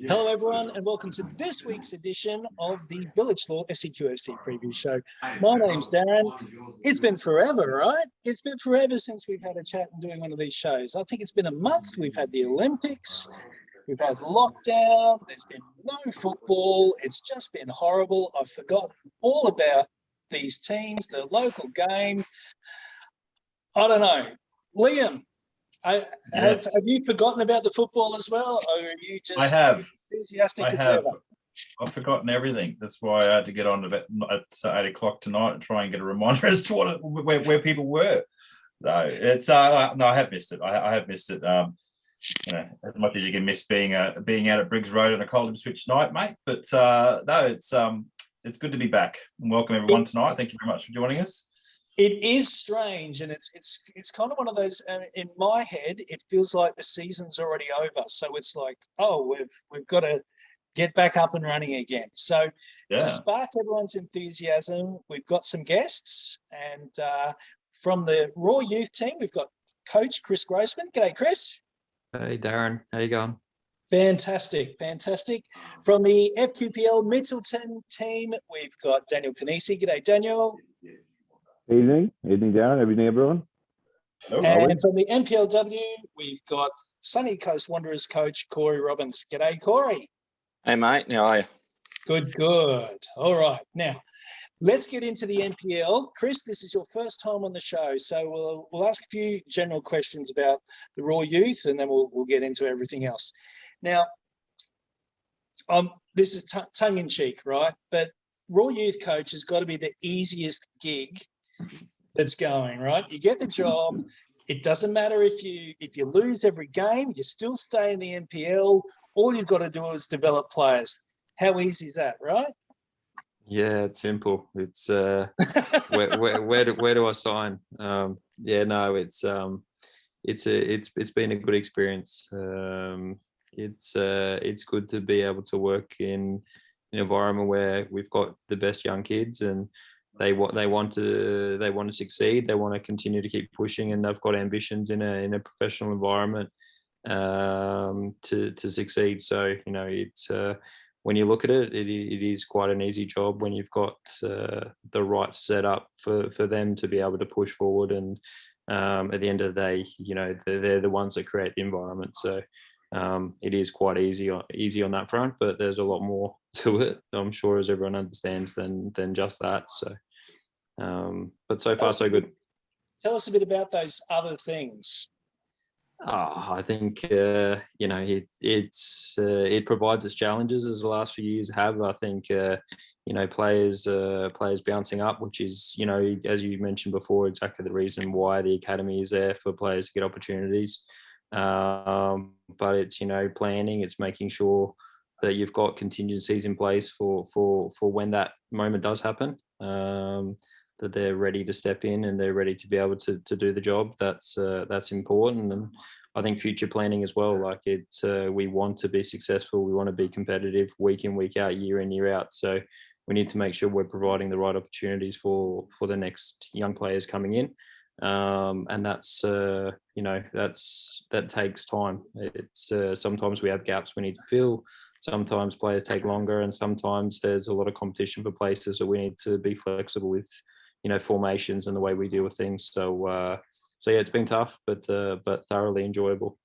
Hello, everyone, and welcome to this week's edition of the Village Law SEQFC preview show. My name's Darren. It's been forever, right? It's been forever since we've had a chat and doing one of these shows. I think it's been a month. We've had the Olympics. We've had lockdown. There's been no football. It's just been horrible. I've forgotten all about these teams, the local game. I don't know. Lliam, have you forgotten about the football as well, or are you just enthusiastic as ever? I've forgotten everything. That's why I had to get on at 8 o'clock tonight and try and get a reminder as to where people were. No, it's no, I have missed it. I have missed it. As much as you can miss being out at Briggs Road on a cold Ipswich night, mate. But no, it's good to be back. And welcome everyone tonight. Thank you very much for joining us. It is strange, and it's kind of one of those. In my head, it feels like the season's already over. So it's like, oh, we've got to get back up and running again. So to spark everyone's enthusiasm, we've got some guests, and from the Raw Youth team, we've got Coach Chris Grossman. G'day, Chris. Hey, Darren. How you going? Fantastic. From the FQPL Mitchelton team, we've got Daniel Pennisi. G'day, Daniel. Evening, Darren. Evening, everyone. And from the NPLW, we've got Sunny Coast Wanderers coach Cory Robbins. G'day, Cory. Hey, mate. How are you? Good. All right. Now, let's get into the NPL. Chris, this is your first time on the show, so we'll ask a few general questions about the Raw Youth, and then we'll get into everything else. Now, this is tongue in cheek, right? But Raw Youth coach has got to be the easiest gig that's going, right? You get the job. It doesn't matter if you lose every game, you still stay in the NPL. All you've got to do is develop players. How easy is that, right? Yeah, it's simple. It's where do I sign? It's been a good experience. It's good to be able to work in an environment where we've got the best young kids and they want to succeed. They want to continue to keep pushing, and they've got ambitions in a professional environment to succeed. So it's when you look at it, it is quite an easy job when you've got the right setup for them to be able to push forward. And at the end of the day, they're the ones that create the environment. So it is quite easy on that front, but there's a lot more to it, I'm sure, as everyone understands, than just that. So, but so far so good. Tell us a bit about those other things. I think it provides us challenges, as the last few years have. I think players bouncing up, which is as you mentioned before, exactly the reason why the academy is there, for players to get opportunities. But it's planning, it's making sure that you've got contingencies in place for when that moment does happen, that they're ready to step in and they're ready to be able to do the job. That's important. And I think future planning as well, like we want to be successful, we want to be competitive week in, week out, year in, year out. So we need to make sure we're providing the right opportunities for the next young players coming in. And that's that takes time. It's sometimes we have gaps we need to fill, sometimes players take longer, and sometimes there's a lot of competition for places, so we need to be flexible with formations and the way we deal with things. So yeah, it's been tough, but thoroughly enjoyable.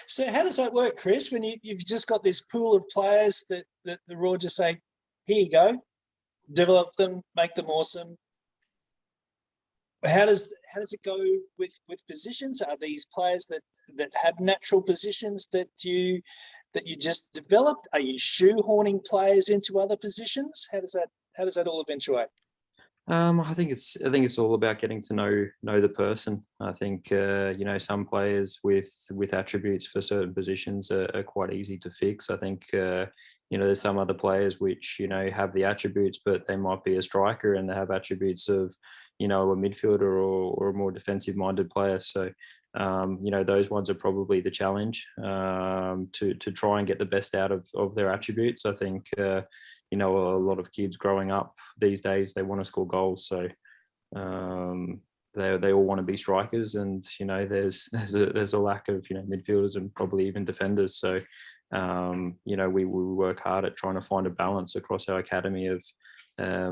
So how does that work, Chris, when you've just got this pool of players that the Raw just say, here you go, develop them, make them awesome? How does it go with positions? Are these players that have natural positions that you just developed? Are you shoehorning players into other positions? How does that all eventuate? I think it's all about getting to know the person. I think some players with attributes for certain positions are quite easy to fix. I think there's some other players which have the attributes, but they might be a striker and they have attributes of a midfielder or a more defensive minded player. So those ones are probably the challenge, to try and get the best out of their attributes. I think a lot of kids growing up these days, they want to score goals. So they all want to be strikers, and there's a lack of midfielders and probably even defenders. So we work hard at trying to find a balance across our academy of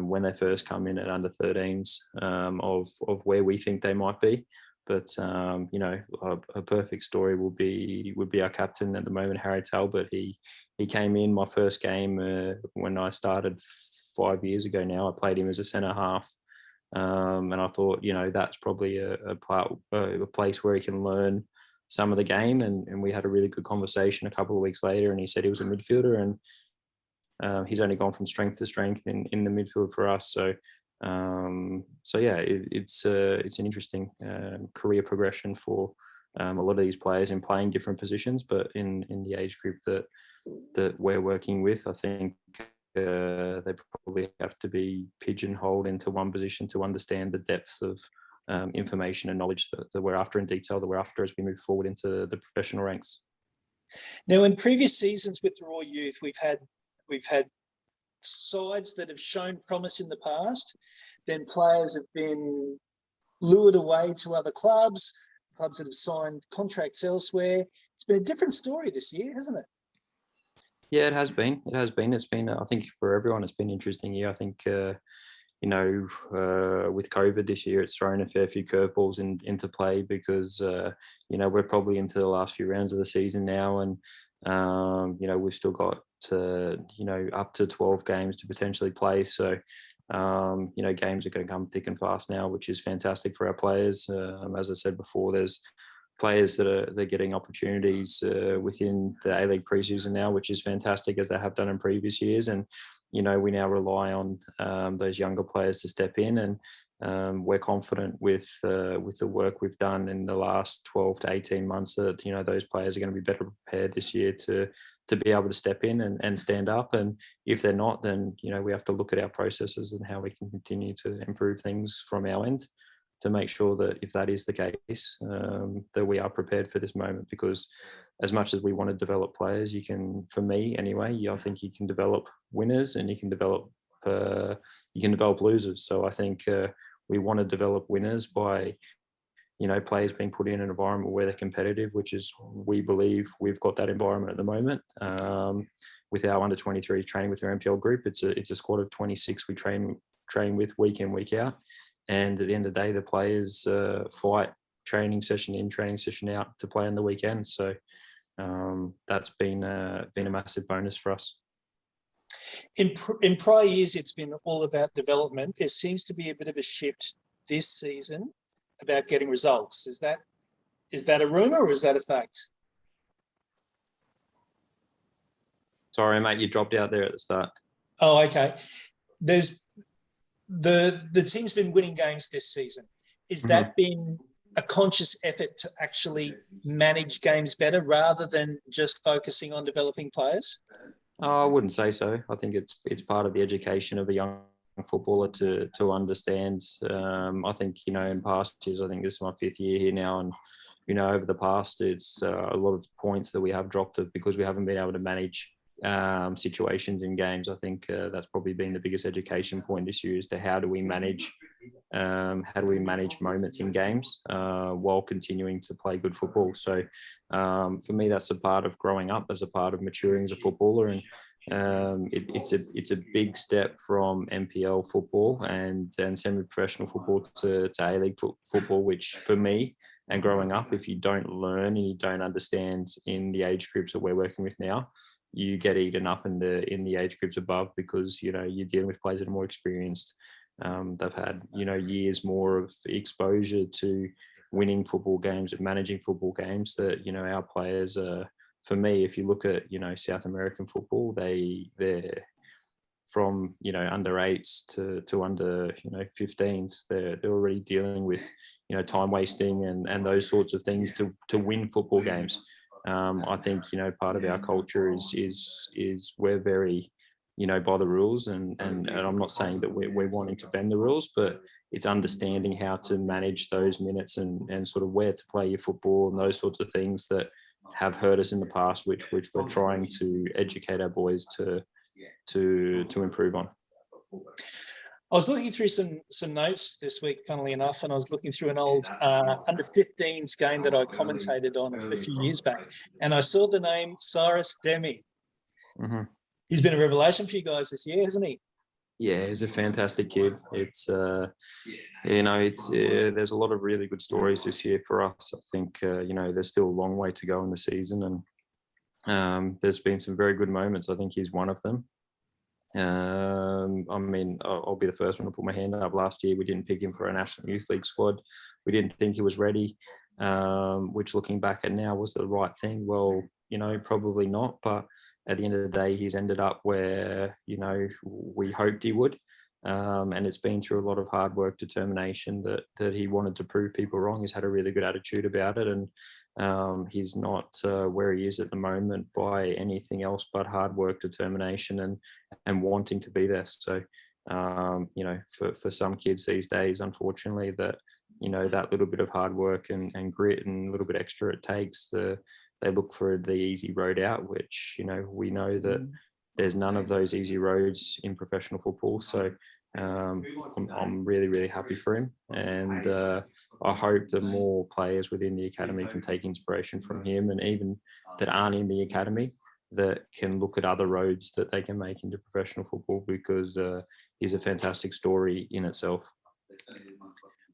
when they first come in at under 13s of where we think they might be. But a perfect story would be our captain at the moment, Harry Talbot. He came in my first game when I started 5 years ago. Now I played him as a centre half. And I thought, that's probably a place where he can learn some of the game. And we had a really good conversation a couple of weeks later, and he said he was a midfielder, and he's only gone from strength to strength in the midfield for us. So it's an interesting career progression for a lot of these players in playing different positions, but in the age group that we're working with, I think they probably have to be pigeonholed into one position to understand the depth of information and knowledge that we're after in detail, that we're after as we move forward into the professional ranks. Now, in previous seasons with the Raw Youth, we've had sides that have shown promise in the past, then players have been lured away to other clubs that have signed contracts elsewhere. It's been a different story this year, hasn't it? Yeah, it has been. It's been, I think, for everyone, it's been an interesting year. I think, with COVID this year, it's thrown a fair few curveballs into play because, we're probably into the last few rounds of the season now. And, we've still got, up to 12 games to potentially play. So, games are going to come thick and fast now, which is fantastic for our players. As I said before, there's players they're getting opportunities within the A-League preseason now, which is fantastic, as they have done in previous years. And we now rely on those younger players to step in, and we're confident with the work we've done in the last 12 to 18 months that those players are going to be better prepared this year to be able to step in and stand up. And if they're not, then we have to look at our processes and how we can continue to improve things from our end to make sure that if that is the case, that we are prepared for this moment. Because as much as we want to develop players, you can, for me anyway, I think you can develop winners and you can develop losers. So I think we want to develop winners by players being put in an environment where they're competitive, which is, we believe we've got that environment at the moment. With our under 23 training with our MPL group, it's a squad of 26 we train with week in, week out. And at the end of the day, the players fight training session in, training session out to play on the weekend. So that's been a massive bonus for us. In prior years, it's been all about development. There seems to be a bit of a shift this season about getting results. Is that a rumour or is that a fact? Sorry, mate, you dropped out there at the start. Oh, okay. There's the team's been winning games this season. Is that been a conscious effort to actually manage games better rather than just focusing on developing players? I wouldn't say so. I think it's part of the education of a young footballer to understand. I think, in past years, I think this is my 5th year here now, and, over the past, it's a lot of points that we have dropped because we haven't been able to manage situations in games. I think that's probably been the biggest education point this year, as to how do we manage moments in games while continuing to play good football. So for me, that's a part of growing up, as a part of maturing as a footballer. And it's a big step from MPL football and semi-professional football to A-League football, which for me, and growing up, if you don't learn and you don't understand in the age groups that we're working with now, you get eaten up in the age groups above, because you're dealing with players that are more experienced. They've had years more of exposure to winning football games and managing football games that our players are. For me, if you look at South American football, they're from under 8s to under 15s. They're already dealing with time wasting and those sorts of things to win football games. I think part of our culture is we're very by the rules, and I'm not saying that we're wanting to bend the rules, but it's understanding how to manage those minutes and sort of where to play your football and those sorts of things that have hurt us in the past, which we're trying to educate our boys to improve on. I was looking through some notes this week, funnily enough, and I was looking through an old under 15s game that I commentated on a few years back, and I saw the name Cyrus Demi. Mm-hmm. He's been a revelation for you guys this year, hasn't he? Yeah, he's a fantastic kid. It's there's a lot of really good stories this year for us. I think there's still a long way to go in the season, and there's been some very good moments. I think he's one of them. I'll be the first one to put my hand up. Last year, we didn't pick him for a National Youth League squad. We didn't think he was ready, which looking back at now was the right thing. Well, probably not, but at the end of the day, he's ended up where, we hoped he would. And it's been through a lot of hard work, determination that he wanted to prove people wrong. He's had a really good attitude about it. And he's not where he is at the moment by anything else but hard work, determination, and wanting to be there. So, for some kids these days, unfortunately, that little bit of hard work and grit and a little bit extra it takes, they look for the easy road out, which, we know that there's none of those easy roads in professional football. So I'm really, really happy for him. And I hope that more players within the academy can take inspiration from him, and even that aren't in the academy, that can look at other roads that they can make into professional football, because he's a fantastic story in itself.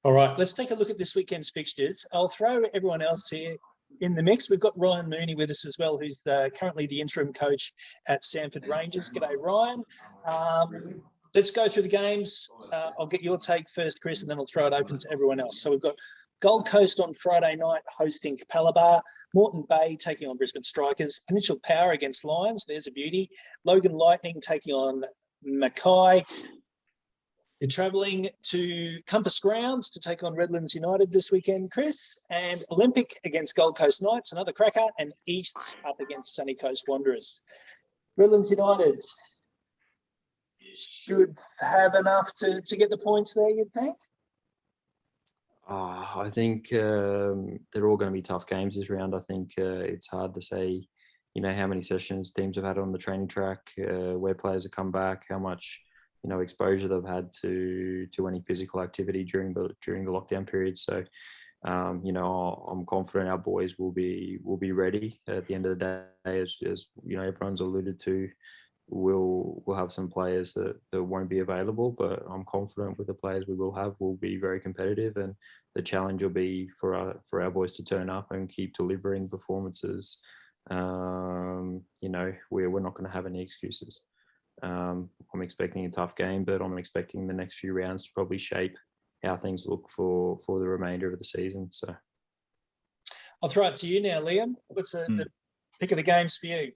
All right, let's take a look at this weekend's fixtures. I'll throw everyone else here in the mix. We've got Ryan Mooney with us as well, who's currently the interim coach at Samford Rangers. G'day, Ryan. Let's go through the games. I'll get your take first, Chris, and then I'll throw it open to everyone else. So we've got Gold Coast on Friday night hosting Capalaba, Moreton Bay taking on Brisbane Strikers, Peninsula Power against Lions, there's a beauty, Logan Lightning taking on Mackay. You're travelling to Compass Grounds to take on Redlands United this weekend, Chris, and Olympic against Gold Coast Knights, another cracker, and Easts up against Sunny Coast Wanderers. Redlands United should have enough to get the points there, you'd think? I think they're all going to be tough games this round. I think it's hard to say, how many sessions teams have had on the training track, where players have come back, how much exposure they've had to any physical activity during the lockdown period. So, I'm confident our boys will be ready at the end of the day. As everyone's alluded to, we'll have some players that won't be available, but I'm confident with the players we will have, we'll be very competitive, and the challenge will be for our boys to turn up and keep delivering performances. We're not going to have any excuses. I'm expecting a tough game, but I'm expecting the next few rounds to probably shape how things look for the remainder of the season. So I'll throw it to you now, Lliam. What's the pick of the games for you?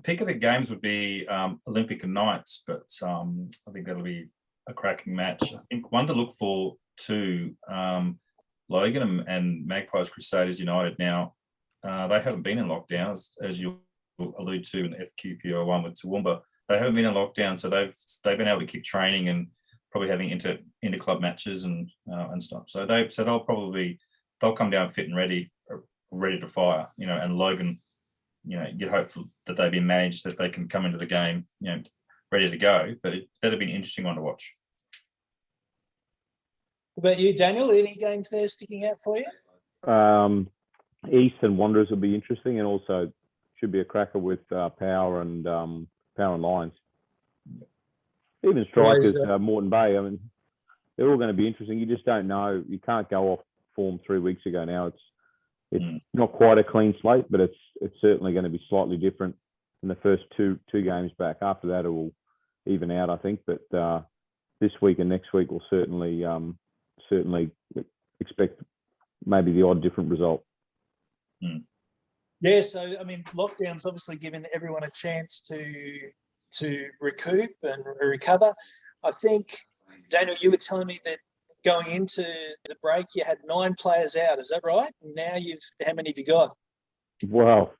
Pick of the games would be Olympic and Knights, but I think that'll be a cracking match. I think one to look for too, Logan and Magpies Crusaders United. Now, they haven't been in lockdown, as you allude to in FQPO one with Toowoomba. They haven't been in lockdown, so they've been able to keep training and probably having inter-club matches and stuff. So they'll come down fit and ready to fire. And Logan, you'd hope that they've been managed, that they can come into the game, ready to go. But that'd be an interesting one to watch. What about you, Daniel? Any games there sticking out for you? East and Wanderers will be interesting, and also should be a cracker with Power and Lions. Even Strikers, Moreton Bay. I mean, they're all going to be interesting. You just don't know. You can't go off form 3 weeks ago now. It's not quite a clean slate, but it's certainly going to be slightly different in the first two games back. After that, it will even out, I think. But this week and next week, we'll certainly expect maybe the odd different result. Yeah, so I mean, lockdown's obviously given everyone a chance to recoup and recover. I think, Daniel, you were telling me that going into the break, you had 9 players out. Is that right? Now how many have you got? Well,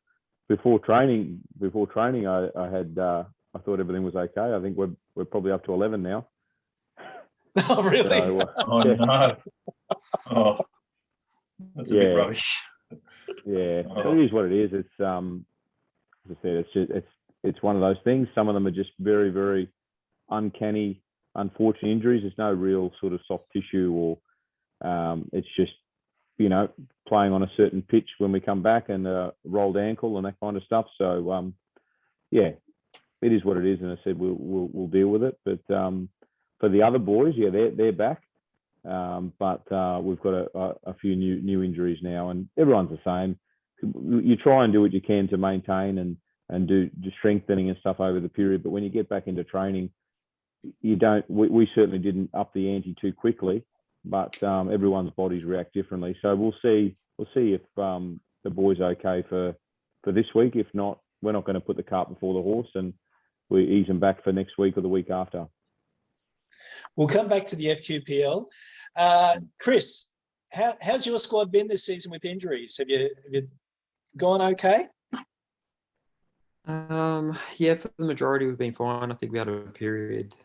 before training, I thought everything was okay. I think we're probably up to 11 now. Oh, really? So, no! Oh, that's a bit rubbish. Yeah, it is what it is. It's as I said, it's one of those things. Some of them are just very, very uncanny unfortunate injuries. There's no real sort of soft tissue or it's just, playing on a certain pitch when we come back and rolled ankle and that kind of stuff. So, yeah, it is what it is. And I said, we'll deal with it. But for the other boys, yeah, they're back. But we've got a few new injuries now, and everyone's the same. You try and do what you can to maintain and do strengthening and stuff over the period. But when you get back into training, you don't. We certainly didn't up the ante too quickly, but everyone's bodies react differently. So we'll see if the boys okay for this week. If not, we're not going to put the cart before the horse, and we ease them back for next week or the week after. We'll come back to the FQPL. Chris, how's your squad been this season with injuries? Have you gone okay? Yeah, for the majority we've been fine. I think we had a period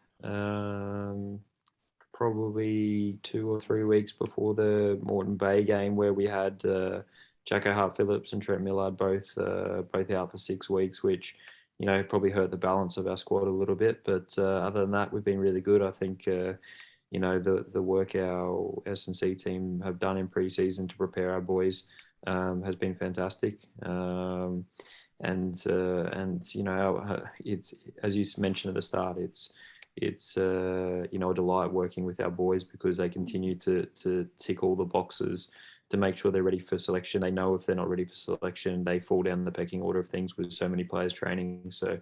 probably 2 or 3 weeks before the Moreton Bay game where we had Jacko Hart-Phillips and Trent Millard both out for 6 weeks, which probably hurt the balance of our squad a little bit. But other than that, we've been really good. I think the work our S&C team have done in pre-season to prepare our boys has been fantastic. It's as you mentioned at the start, it's a delight working with our boys because they continue to tick all the boxes to make sure they're ready for selection. They know if they're not ready for selection, they fall down the pecking order of things with so many players training. So,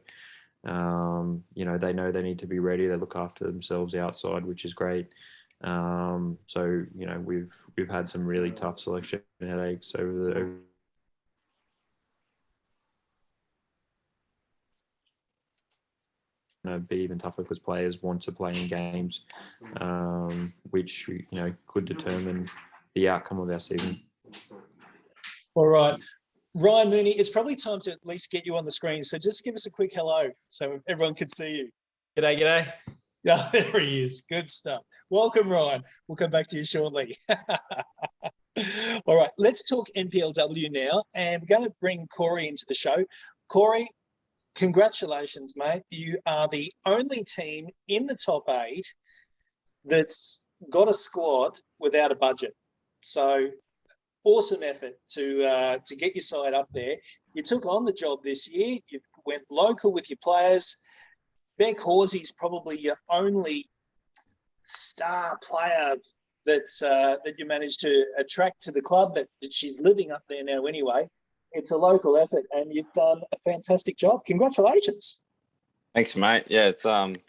they know they need to be ready. They look after themselves outside, which is great. We've had some really tough selection headaches over be even tougher because players want to play in games, which could determine the outcome of our season. All right. Ryan Mooney, it's probably time to at least get you on the screen. So just give us a quick hello so everyone can see you. G'day. Yeah, there he is. Good stuff. Welcome, Ryan. We'll come back to you shortly. All right, let's talk NPLW now. And we're going to bring Cory into the show. Cory, congratulations, mate. You are the only team in the top 8 that's got a squad without a budget. So awesome effort to get your side up there. You took on the job this year. You went local with your players. Beck Horsey's probably your only star player that you managed to attract to the club, but she's living up there now anyway. It's a local effort, and you've done a fantastic job. Congratulations. Thanks, mate. Yeah, it's it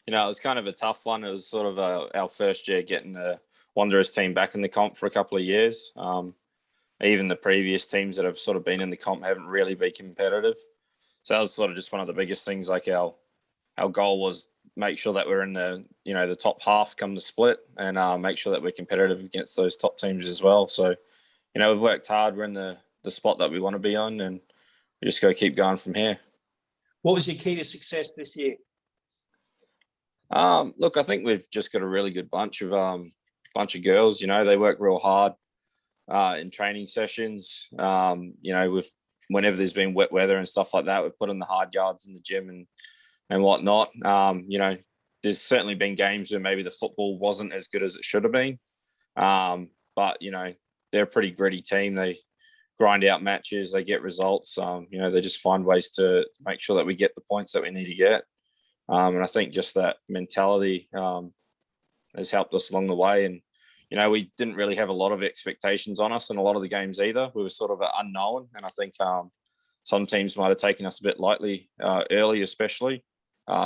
was kind of a tough one. It was sort of our first year getting the Wanderers team back in the comp for a couple of years. Even the previous teams that have sort of been in the comp haven't really been competitive. So that was sort of just one of the biggest things. Like our goal was make sure that we're in the the top half come the split, and make sure that we're competitive against those top teams as well. So we've worked hard. We're in the spot that we want to be on, and we just got to keep going from here. What was your key to success this year? Look, I think we've just got a really good bunch of girls. They work real hard in training sessions. Whenever there's been wet weather and stuff like that, we've put in the hard yards in the gym and whatnot. There's certainly been games where maybe the football wasn't as good as it should have been. But they're a pretty gritty team. They grind out matches, they get results. They just find ways to make sure that we get the points that we need to get. And I think just that mentality has helped us along the way. And, we didn't really have a lot of expectations on us in a lot of the games either. We were sort of unknown. And I think some teams might have taken us a bit lightly early, especially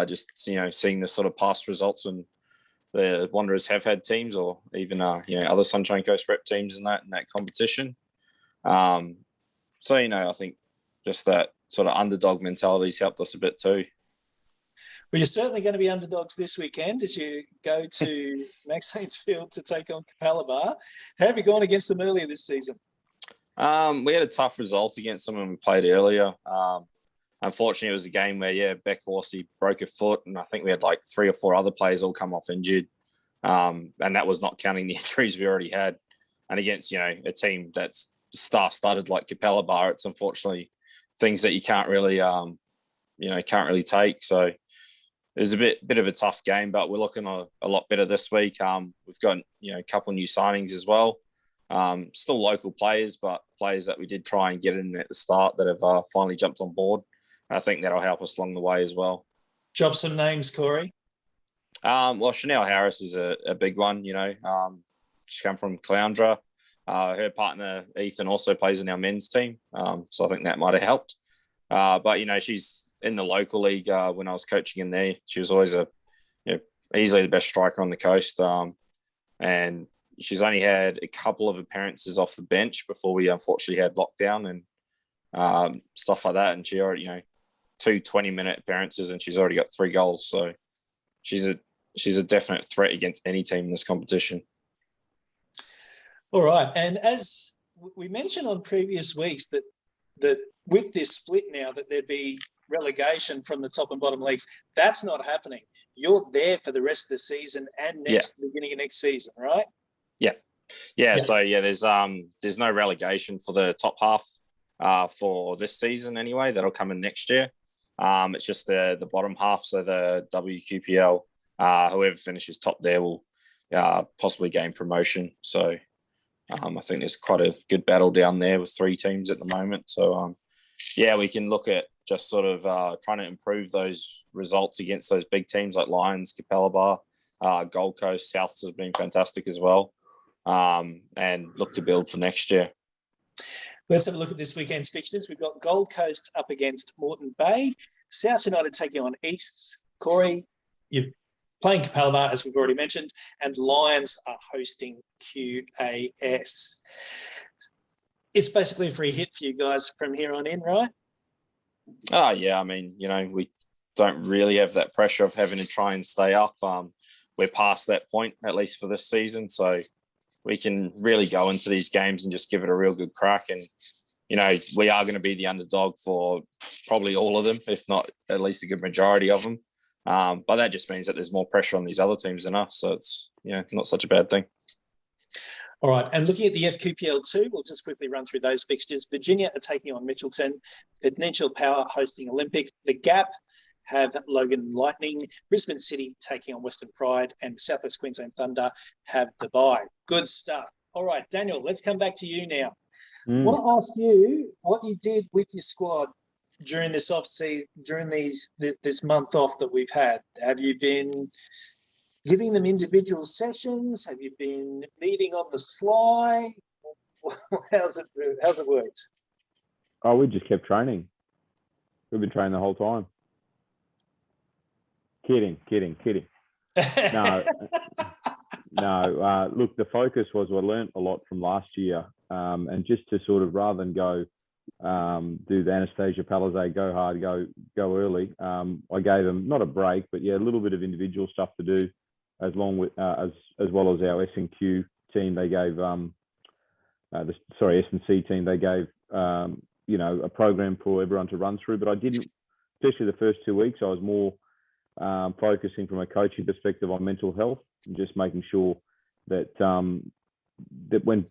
just, seeing the sort of past results when the Wanderers have had teams or even, other Sunshine Coast rep teams in that competition. I think just that sort of underdog mentality has helped us a bit too. Well, you're certainly going to be underdogs this weekend as you go to Max Haynesfield to take on Capalaba. How have you gone against them earlier this season? We had a tough result against them when we played earlier. Unfortunately, it was a game where, Beck Horsey broke a foot, and I think we had like 3 or 4 other players all come off injured. And that was not counting the injuries we already had. And against, a team that's star-studded like Capalaba, it's unfortunately things that you can't really take. So, was a bit of a tough game, but we're looking a lot better this week. We've got a couple of new signings as well. Still local players, but players that we did try and get in at the start that have finally jumped on board. I think that'll help us along the way as well. Drop some names, Cory. Well, Chanel Harris is a big one. She come from Caloundra. Her partner Ethan also plays in our men's team, so I think that might have helped. But she's in the local league. When I was coaching in there, she was always easily the best striker on the coast, and she's only had a couple of appearances off the bench before we unfortunately had lockdown and stuff like that. And she already 2 20-minute appearances, and she's already got 3 goals. So she's a definite threat against any team in this competition. All right. And as we mentioned on previous weeks that with this split now that there'd be relegation from the top and bottom leagues, that's not happening. You're there for the rest of the season and beginning of next season, right? Yeah. So there's no relegation for the top half for this season anyway. That'll come in next year. It's just the bottom half. So the WQPL, whoever finishes top there will possibly gain promotion. So I think there's quite a good battle down there with 3 teams at the moment. So, we can look at just sort of trying to improve those results against those big teams like Lions, Capella Bar, Gold Coast, Souths has been fantastic as well, and look to build for next year. Let's have a look at this weekend's fixtures. We've got Gold Coast up against Moreton Bay, South United taking on Easts. Cory, you're playing Capella Bar, as we've already mentioned, and Lions are hosting QAS. It's basically a free hit for you guys from here on in, right? Oh, yeah. I mean, we don't really have that pressure of having to try and stay up. We're past that point, at least for this season. So we can really go into these games and just give it a real good crack. And, we are going to be the underdog for probably all of them, if not at least a good majority of them. But that just means that there's more pressure on these other teams than us. So it's, not such a bad thing. All right. And looking at the FQPL2, we'll just quickly run through those fixtures. Virginia are taking on Mitchelton, Peninsula Power hosting Olympic, The Gap have Logan Lightning, Brisbane City taking on Western Pride, and South West Queensland Thunder have Dubai. Good stuff. All right, Daniel, let's come back to you now. I want to ask you what you did with your squad during this off-season, during this month off that we've had. Have you been giving them individual sessions? Have you been meeting on the fly? How's it worked? Oh, we just kept training. We've been training the whole time. Kidding. No. Look, the focus was I learnt a lot from last year, and just to sort of rather than go do the Anastasia Palisade, go hard, go early. I gave them not a break, but a little bit of individual stuff to do, as well as our S&Q team. They gave S&C team. They gave a program for everyone to run through. But I didn't, especially the first 2 weeks. I was more focusing from a coaching perspective on mental health and just making sure that that when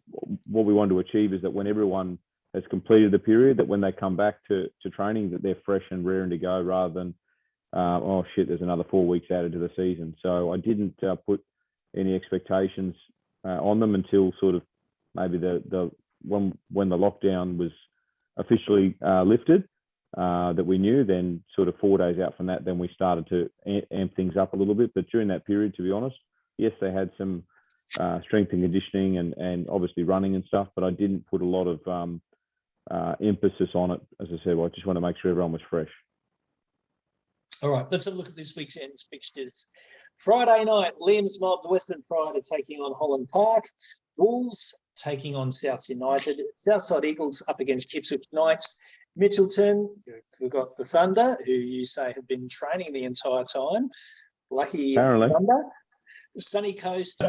what we want to achieve is that when everyone has completed the period, that when they come back to training, that they're fresh and raring to go, rather than there's another 4 weeks added to the season. So I didn't put any expectations on them until sort of maybe when the lockdown was officially lifted, that we knew. Then sort of 4 days out from that, then we started to amp things up a little bit. But during that period, to be honest, yes, they had some strength and conditioning and obviously running and stuff, but I didn't put a lot of emphasis on it. As I said, I just want to make sure everyone was fresh. All right, let's have a look at this weekend's fixtures. Friday night, Lliam's mob, Western Pride are taking on Holland Park. Wolves taking on South United. Southside Eagles up against Ipswich Knights. Mitchelton, we've got the Thunder, who you say have been training the entire time. Lucky Apparently. Thunder. Sunny Coast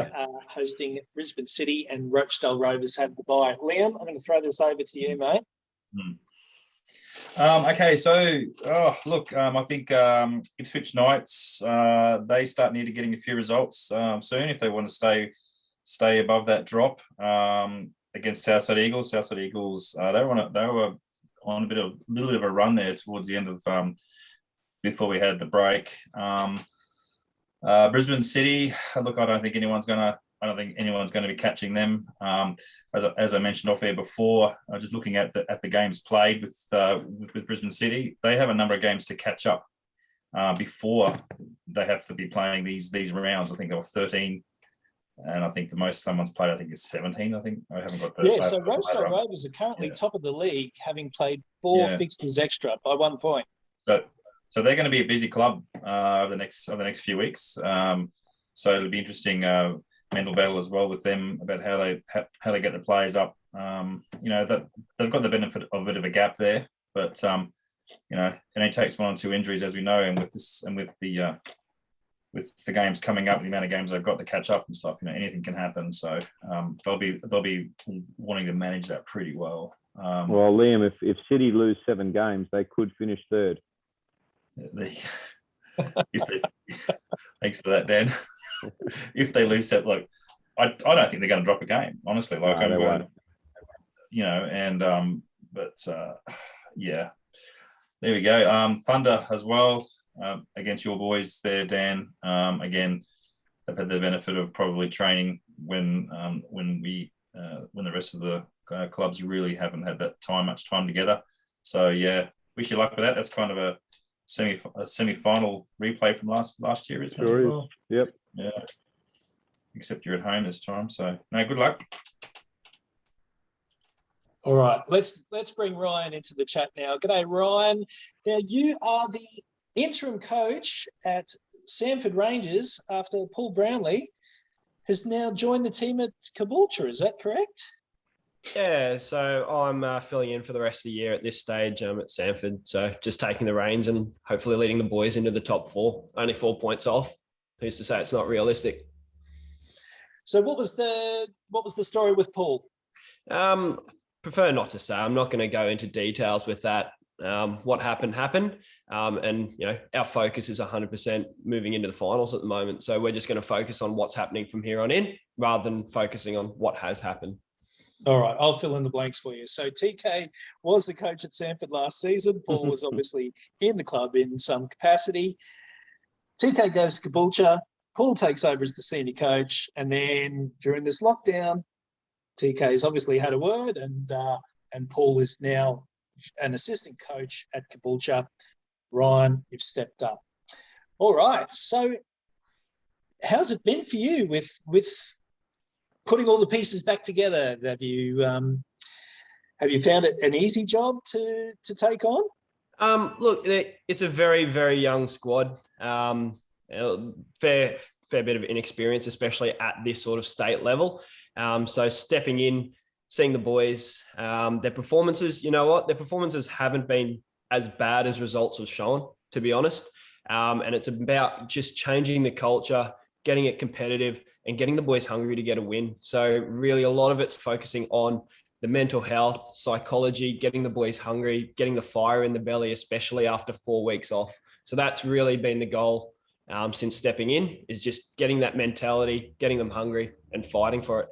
hosting Brisbane City, and Rochdale Rovers have the bye. Lliam, I'm going to throw this over to you, mate. Okay, so I think Ipswich Knights, they start near to getting a few results soon if they want to stay above that drop against Southside Eagles. Southside Eagles, they were on a little bit of a run there towards the end of before we had the break. Brisbane City. Look, I don't think anyone's going to be catching them. As I mentioned off air before, just looking at the games played with Brisbane City, they have a number of games to catch up before they have to be playing these rounds. I think there were 13, and I think the most someone's played, I think, is 17. I think I haven't got the. Yeah, so Rosestock Rovers are currently top of the league, having played 4 fixtures extra by 1 point. So they're going to be a busy club over the next few weeks. So it'll be interesting mental battle as well with them about how they get the players up. That they've got the benefit of a bit of a gap there, but it only takes 1 or 2 injuries, as we know, and with the games coming up, the amount of games they've got to catch up and stuff, anything can happen. So they'll be wanting to manage that pretty well. Well, Lliam, if City lose 7 games, they could finish 3rd. Thanks for that, Dan. If they lose that, I don't think they're going to drop a game, honestly. They won't. There we go. Thunder as well against your boys there, Dan. Again, they've had the benefit of probably training when the rest of the clubs really haven't had that much time together. So yeah, wish you luck with that. That's kind of a semi-final replay from last year, isn't it? Sure as is. well? Yep. Yeah. Except you're at home this time, so no, good luck. All right, let's bring Ryan into the chat now. G'day, Ryan. Now, you are the interim coach at Samford Rangers after Paul Brownlee has now joined the team at Caboolture. Is that correct? Yeah, so I'm filling in for the rest of the year at this stage. I'm at Samford, so just taking the reins and hopefully leading the boys into the top 4. Only 4 points off. Who's to say it's not realistic? So what was the story with Paul? Prefer not to say. I'm not going to go into details with that. What happened. And our focus is 100% moving into the finals at the moment. So we're just going to focus on what's happening from here on in rather than focusing on what has happened. All right, I'll fill in the blanks for you. So TK was the coach at Samford last season. Paul was obviously in the club in some capacity. TK goes to Caboolture. Paul takes over as the senior coach. And then during this lockdown, TK's obviously had a word, and Paul is now an assistant coach at Caboolture. Ryan, you've stepped up. All right, so how's it been for you with putting all the pieces back together? Have you found it an easy job to take on? Look, it's a very, very young squad. Fair bit of inexperience, especially at this sort of state level. So stepping in, seeing the boys, their performances, their performances haven't been as bad as results have shown, to be honest. And it's about just changing the culture, getting it competitive and getting the boys hungry to get a win. So really a lot of it's focusing on the mental health, psychology, getting the boys hungry, getting the fire in the belly, especially after 4 weeks off. So that's really been the goal since stepping in, is just getting that mentality, getting them hungry and fighting for it.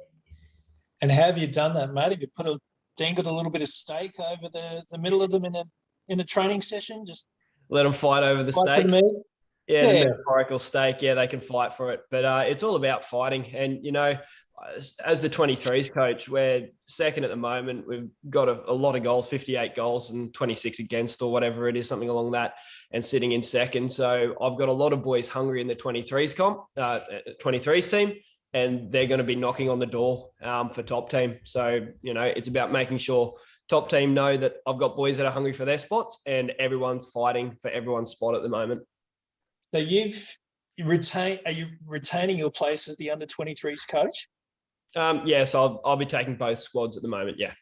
And how have you done that, mate? Have you dangled a little bit of steak over the middle of them in a training session? Just let them fight over the steak. Yeah, the metaphorical stake. Yeah, they can fight for it. But it's all about fighting. And, as the 23s coach, we're second at the moment. We've got a lot of goals, 58 goals and 26 against or whatever it is, something along that, and sitting in second. So I've got a lot of boys hungry in the 23s team, and they're going to be knocking on the door for top team. So, it's about making sure top team know that I've got boys that are hungry for their spots and everyone's fighting for everyone's spot at the moment. So are you retaining your place as the under-23s coach? So I'll be taking both squads at the moment, yeah.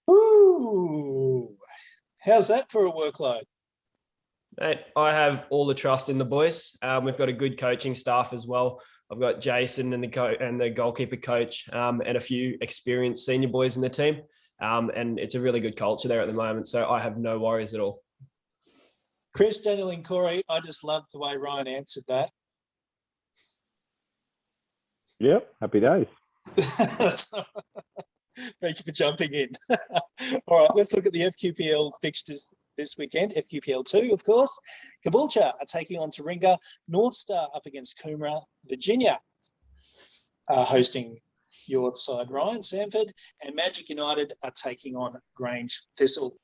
Ooh, how's that for a workload? Mate, I have all the trust in the boys. We've got a good coaching staff as well. I've got Jason and the goalkeeper coach and a few experienced senior boys in the team. And it's a really good culture there at the moment. So I have no worries at all. Chris, Daniel and Cory, I just loved the way Ryan answered that. Yep, happy days. Thank you for jumping in. All right, let's look at the FQPL fixtures this weekend, FQPL 2, of course. Caboolture are taking on Taringa. North Star up against Coomera. Virginia are hosting your side, Ryan, Samford. And Magic United are taking on Grange Thistle.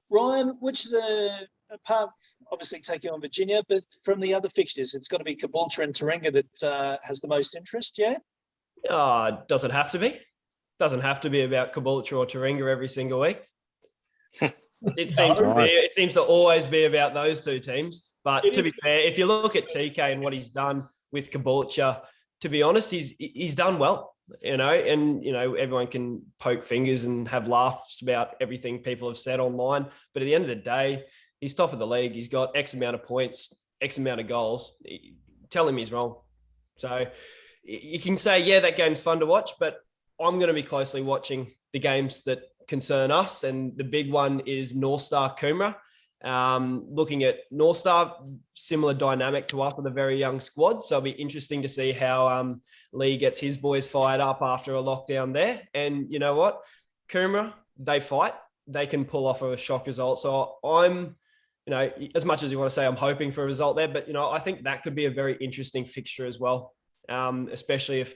Ryan, which of the, apart obviously taking on Virginia, but from the other fixtures, it's got to be Caboolture and Taringa that has the most interest, yeah? Doesn't have to be. Doesn't have to be about Caboolture or Taringa every single week. It seems to always be about those two teams. But to be fair, if you look at TK and what he's done with Caboolture, to be honest, he's done well, and everyone can poke fingers and have laughs about everything people have said online. But at the end of the day, he's top of the league. He's got X amount of points, X amount of goals. Tell him he's wrong. So you can say, yeah, that game's fun to watch, but I'm going to be closely watching the games that concern us. And the big one is North Star Coomera. Looking at North Star, similar dynamic to us with a very young squad. So it'll be interesting to see how Lee gets his boys fired up after a lockdown there. And you know what? Coomera, they fight. They can pull off a shock result. So I'm, as much as you want to say I'm hoping for a result there, but, I think that could be a very interesting fixture as well, especially if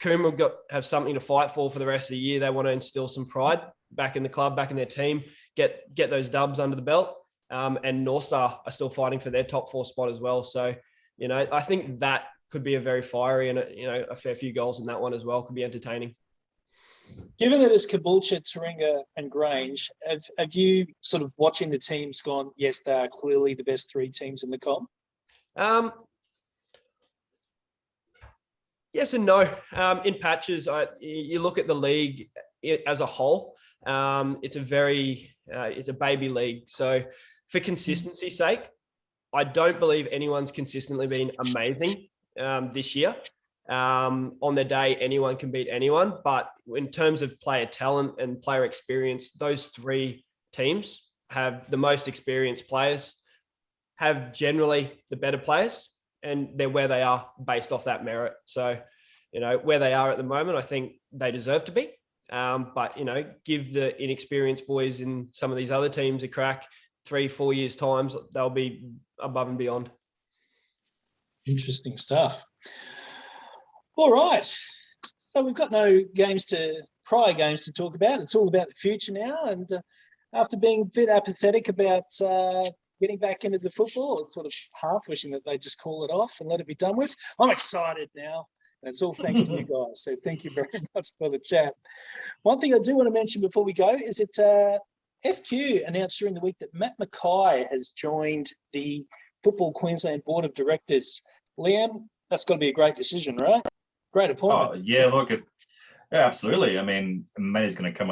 Coomera have something to fight for the rest of the year. They want to instill some pride back in the club, back in their team, get those dubs under the belt. And North Star are still fighting for their top 4 spot as well. So, I think that could be a very fiery and, a fair few goals in that one as well. Could be entertaining. Given that it's Caboolture, Taringa and Grange, have you sort of watching the teams gone, yes, they are clearly the best 3 teams in the comp? Yes and no. In patches, you look at the league as a whole. It's a baby league. So for consistency's sake, I don't believe anyone's consistently been amazing this year. On their day, anyone can beat anyone. But in terms of player talent and player experience, those 3 teams have the most experienced players, have generally the better players, and they're where they are based off that merit. So, where they are at the moment, I think they deserve to be. But, give the inexperienced boys in some of these other teams a crack 3-4 years' time, they'll be above and beyond. Interesting stuff. All right. So we've got no prior games to talk about. It's all about the future now. And after being a bit apathetic about getting back into the football, I was sort of half wishing that they just call it off and let it be done with. I'm excited now. And it's all thanks to you guys. So thank you very much for the chat. One thing I do want to mention before we go is that FQ announced during the week that Matt Mackay has joined the Football Queensland Board of Directors. Lliam, that's got to be a great decision, right? Great appointment. Oh, yeah, look, yeah, absolutely. I mean, Matty's going to come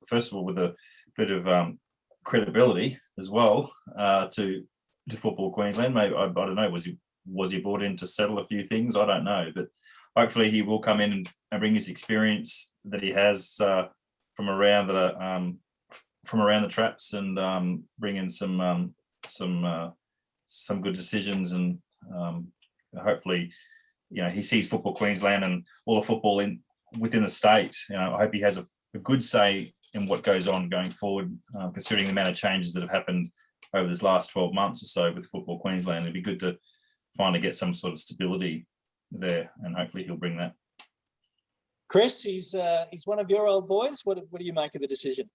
first of all, with a bit of credibility as well to Football Queensland. Maybe, I don't know, was he brought in to settle a few things? I don't know, but hopefully he will come in and bring his experience that he has from around the traps and bring in some good decisions, and hopefully, he sees Football Queensland and all the football within the state. I hope he has a good say in what goes on going forward, considering the amount of changes that have happened over this last 12 months or so with Football Queensland. It'd be good to finally get some sort of stability there, and hopefully he'll bring that. Chris, he's one of your old boys. What do you make of the decision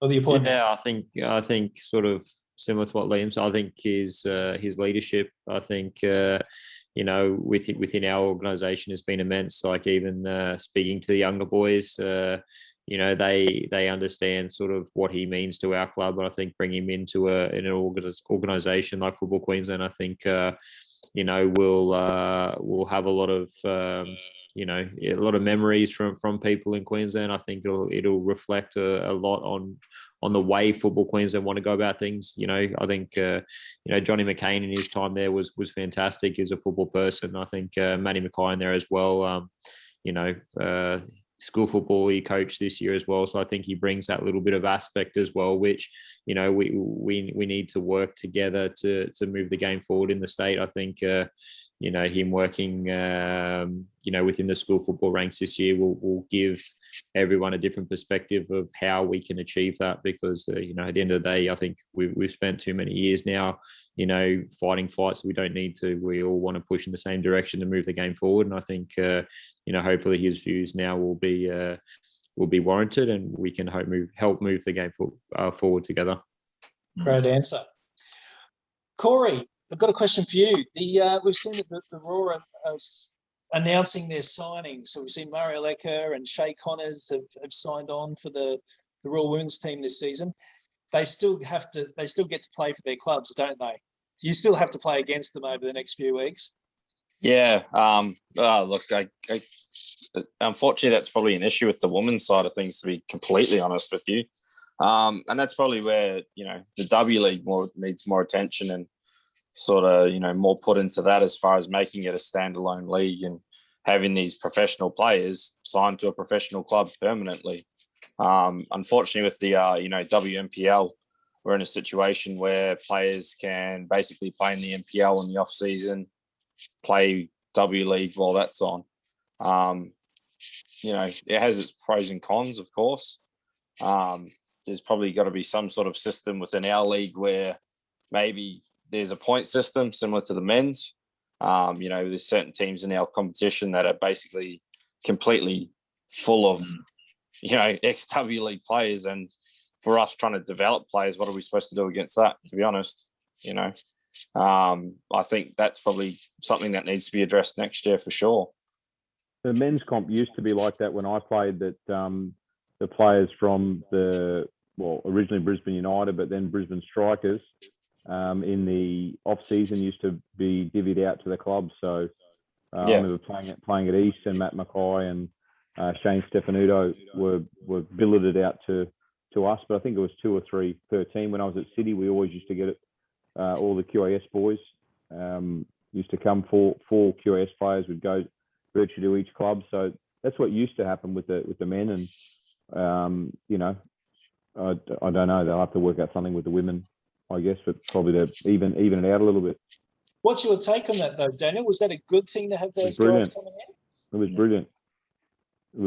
or the appointment? Yeah, I think sort of similar to what Liam said. I think his leadership, I think within our organisation has been immense. Like even speaking to the younger boys, they understand sort of what he means to our club. But I think bringing him into an organisation like Football Queensland, I think we'll have a lot of a lot of memories from people in Queensland. I think it'll reflect a lot on the way Football Queensland want to go about things. I think Johnny McCain in his time there was fantastic as a football person. I think Matty Mackay in there as well. School football he coached this year as well, so I think he brings that little bit of aspect as well, which we need to work together to move the game forward in the state. I think him working within the school football ranks this year will give everyone a different perspective of how we can achieve that. Because you know, at the end of the day, I think we've spent too many years now, you know, fighting fights we don't need to. We all want to push in the same direction to move the game forward, and I think you know, hopefully his views now will be warranted, and we can help move the game forward together. Great answer. Cory, I've got a question for you. We've seen that the Roar are announcing their signings. So we've seen Mario Lecker and Shay Connors have signed on for the Roar women's team this season. They still get to play for their clubs, don't they? So you still have to play against them over the next few weeks. Yeah. Look, unfortunately, that's probably an issue with the women's side of things, to be completely honest with you. And that's probably where, you know, the W League needs more attention and sort of, you know, more put into that as far as making it a standalone league and having these professional players signed to a professional club permanently. Unfortunately, with the, you know, WMPL, we're in a situation where players can basically play in the MPL in the off season, play W League while that's on. You know, it has its pros and cons, of course. There's probably got to be some sort of system within our league where maybe there's a point system similar to the men's. You know, there's certain teams in our competition that are basically completely full of, you know, ex-W League players. And for us trying to develop players, what are we supposed to do against that, to be honest? You know, I think that's probably something that needs to be addressed next year for sure. The men's comp used to be like that when I played, that the players from originally Brisbane United, but then Brisbane Strikers, in the off season used to be divvied out to the clubs. So I remember playing at East, and Matt Mackay and Shane Stefanuto were billeted out to us, but I think it was 2 or 3 per team. When I was at City, we always used to get it. All the QAS boys used to come. Four QAS players would go virtually to each club. So that's what used to happen with the men. And you know, I don't know. They'll have to work out something with the women, I guess, but probably to even it out a little bit. What's your take on that, though, Daniel? Was that a good thing to have those guys coming in? It was brilliant. It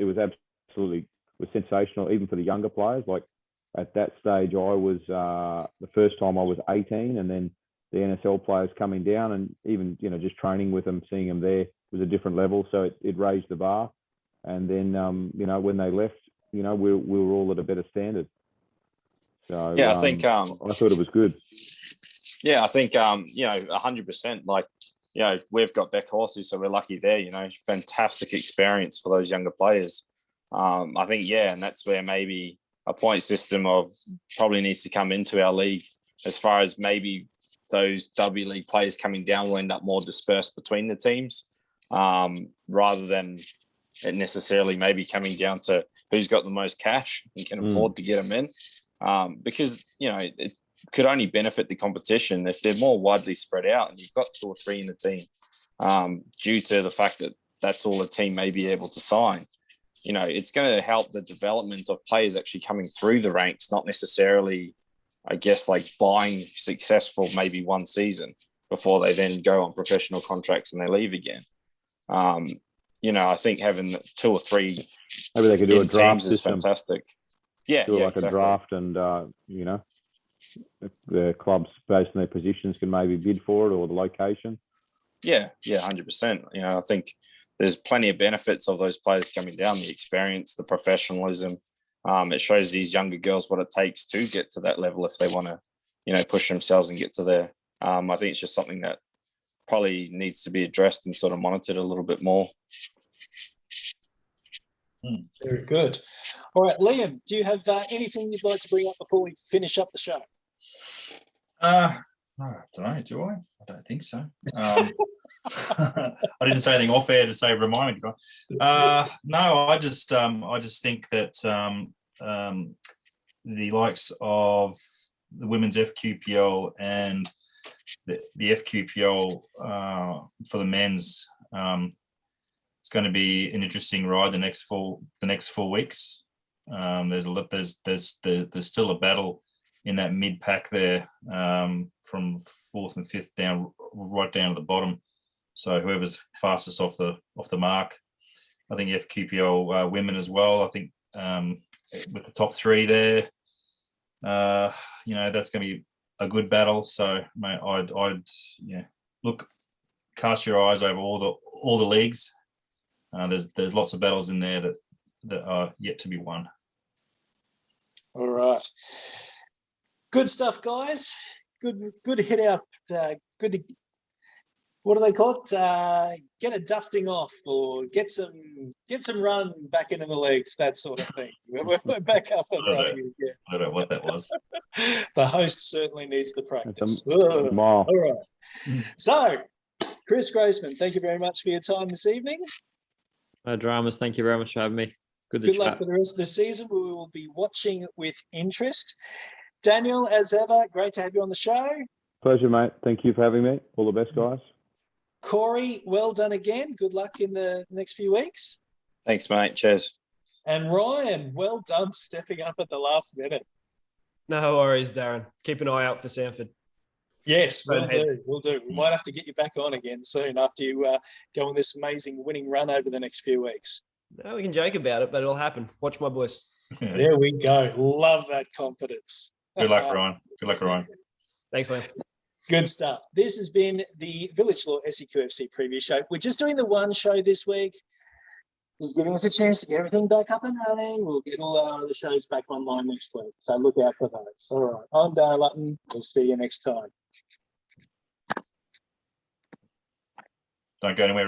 was absolutely sensational, even for the younger players. Like at that stage, I was the first time I was 18, and then the NSL players coming down, and even, you know, just training with them, seeing them there was a different level. So it raised the bar. And then you know, when they left, you know, we were all at a better standard. So yeah, I think I thought it was good. Yeah, I think you know, 100%. Like, you know, we've got back horses, so we're lucky there. You know, fantastic experience for those younger players. I think, and that's where maybe a point system probably needs to come into our league, as far as maybe those W League players coming down will end up more dispersed between the teams, rather than it necessarily maybe coming down to who's got the most cash and can afford to get them in. Because, you know, it could only benefit the competition if they're more widely spread out and you've got 2 or 3 in the team, due to the fact that that's all the team may be able to sign. You know, it's going to help the development of players actually coming through the ranks, not necessarily, I guess, like buying successful maybe one season before they then go on professional contracts and they leave again. You know, I think having 2 or 3 maybe they could do a draft is fantastic. Yeah, do like exactly. A draft, and you know, the clubs based on their positions can maybe bid for it, or the location. Yeah, 100%. You know, I think there's plenty of benefits of those players coming down, the experience, the professionalism. It shows these younger girls what it takes to get to that level if they want to, you know, push themselves and get to there. I think it's just something that probably needs to be addressed and sort of monitored a little bit more. Very good. All right, Lliam, do you have anything you'd like to bring up before we finish up the show? I don't know, do I? I don't think so. I didn't say anything off air to say remind me. No, I just think that the likes of the women's FQPL and the FQPL for the men's, it's going to be an interesting ride the next 4 weeks. There's still a battle in that mid pack there, from 4th and 5th down right down to the bottom. So whoever's fastest off the mark I think FQPL women as well. I think with the top 3 there, that's going to be a good battle. So, mate, I'd look, cast your eyes over all the leagues. There's lots of battles in there that are yet to be won. All right. Good stuff, guys. Good hit out. Good to, what do they call it? Get a dusting off, or get some run back into the leagues, that sort of thing. We're back up and running again. I don't know what that was. The host certainly needs the practice. Wow. All right. So, Chris Grossman, thank you very much for your time this evening. No dramas. Thank you very much for having me. Good luck for the rest of the season. We will be watching with interest. Daniel, as ever, great to have you on the show. Pleasure, mate. Thank you for having me. All the best, guys. Cory, well done again. Good luck in the next few weeks. Thanks, mate. Cheers. And Ryan, well done stepping up at the last minute. No worries, Darren. Keep an eye out for Samford. Yes, we'll Go ahead. do. We'll do. We might have to get you back on again soon after you go on this amazing winning run over the next few weeks. No, we can joke about it, but it'll happen. Watch my boys. There we go. Love that confidence. Good luck, Ryan. Good luck, Ryan. Thanks, Lliam. Good stuff. This has been the Village Law SEQFC preview show. We're just doing the one show this week. Just giving us a chance to get everything back up and running. We'll get all our other shows back online next week. So look out for those. All right. I'm Darren. We'll see you next time. Don't go anywhere.